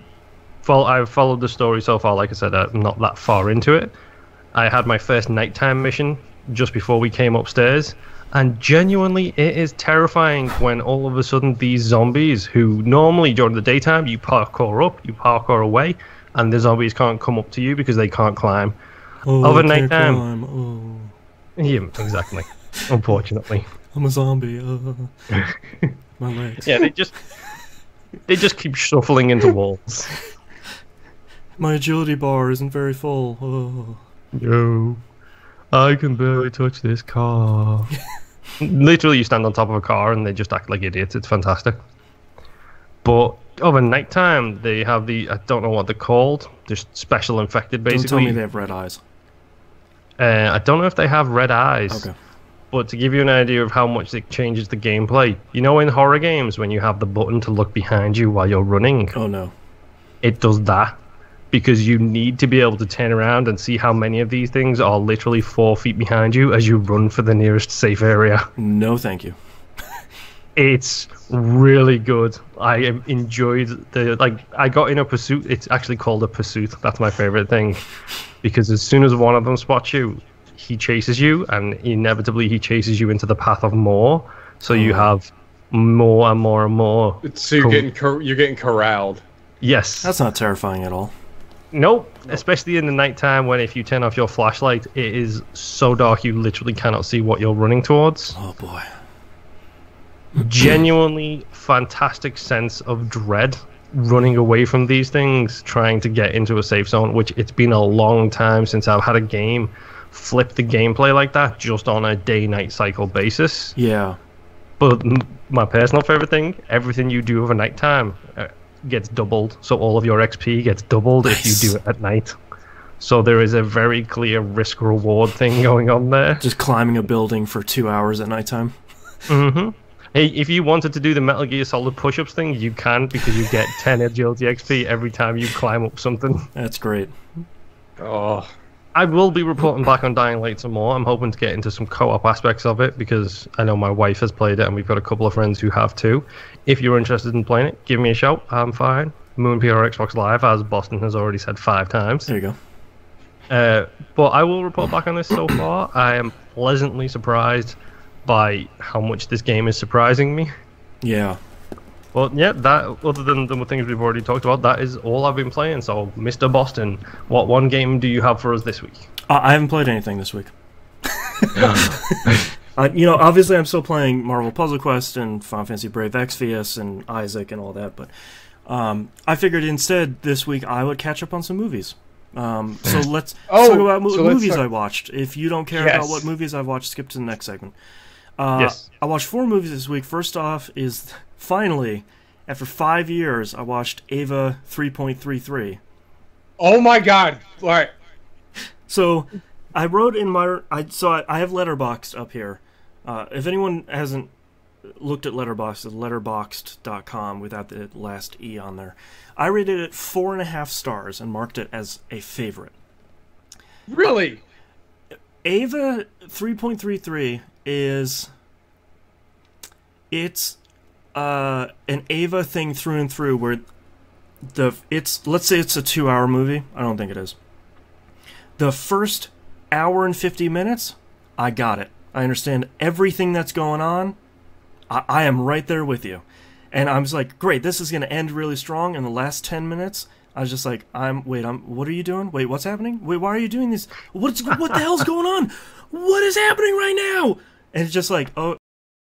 followed the story so far. Like I said, I'm not that far into it. I had my first nighttime mission just before we came upstairs. And genuinely, it is terrifying when all of a sudden these zombies, who normally during the daytime you parkour up, you parkour away, and the zombies can't come up to you because they can't climb. Over nighttime. Oh. Yeah, exactly. Unfortunately. I'm a zombie. My legs. Yeah, they just keep shuffling into walls. My agility bar isn't very full. Oh. Yo. I can barely touch this car. Literally, you stand on top of a car and they just act like idiots. It's fantastic. But over nighttime, they have I don't know what they're called. Just special infected, basically. Don't tell me they have red eyes. I don't know if they have red eyes. Okay. But to give you an idea of how much it changes the gameplay, in horror games, when you have the button to look behind you while you're running. Oh, no. It does that. Because you need to be able to turn around and see how many of these things are literally 4 feet behind you as you run for the nearest safe area. No, thank you. It's really good. I enjoyed I got in a pursuit. It's actually called a pursuit. That's my favorite thing. Because as soon as one of them spots you, he chases you, and inevitably he chases you into the path of more. So you have more and more and more. So you're getting corralled. Yes. That's not terrifying at all. Nope, especially in the nighttime when if you turn off your flashlight, it is so dark you literally cannot see what you're running towards. Oh boy. Genuinely fantastic sense of dread running away from these things, trying to get into a safe zone, which it's been a long time since I've had a game flip the gameplay like that just on a day-night cycle basis. Yeah. But my personal favorite thing, everything you do over nighttime gets doubled. So all of your XP gets doubled if you do it at night. So there is a very clear risk-reward thing going on there. Just climbing a building for 2 hours at nighttime. Mm-hmm. Hey, if you wanted to do the Metal Gear Solid push-ups thing, you can, because you get 10 agility XP every time you climb up something. That's great. Oh. I will be reporting back on Dying Light some more. I'm hoping to get into some co-op aspects of it, because I know my wife has played it, and we've got a couple of friends who have too. If you're interested in playing it, give me a shout. I'm fine. Moon PR Xbox Live, as Boston has already said 5 times. There you go. But I will report back on this so far. I am pleasantly surprised by how much this game is surprising me. Yeah. Well, yeah, that, other than the things we've already talked about, that is all I've been playing. So, Mr. Boston, what one game do you have for us this week? I haven't played anything this week. Obviously I'm still playing Marvel Puzzle Quest and Final Fantasy Brave Exvius and Isaac and all that, but I figured instead this week I would catch up on some movies. So let's talk about movies I watched. If you don't care about what movies I've watched, skip to the next segment. Yes. I watched 4 movies this week. First off is, finally, after 5 years, I watched Ava 3.33. Oh my god! All right. So, I wrote in my... I have Letterboxd up here. If anyone hasn't looked at Letterboxd, it's letterboxd.com without the last E on there. I rated it 4.5 stars and marked it as a favorite. Really? Ava 3.33 is... It's an Ava thing through and through, where let's say it's a 2-hour movie. I don't think it is. The first hour and 50 minutes, I got it. I understand everything that's going on. I am right there with you. And I was like, great, this is going to end really strong. In the last 10 minutes, I was just like, what are you doing? Wait, what's happening? Wait, why are you doing this? What the hell's going on? What is happening right now? And it's just like, oh.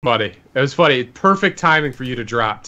Buddy, it was funny. Perfect timing for you to drop.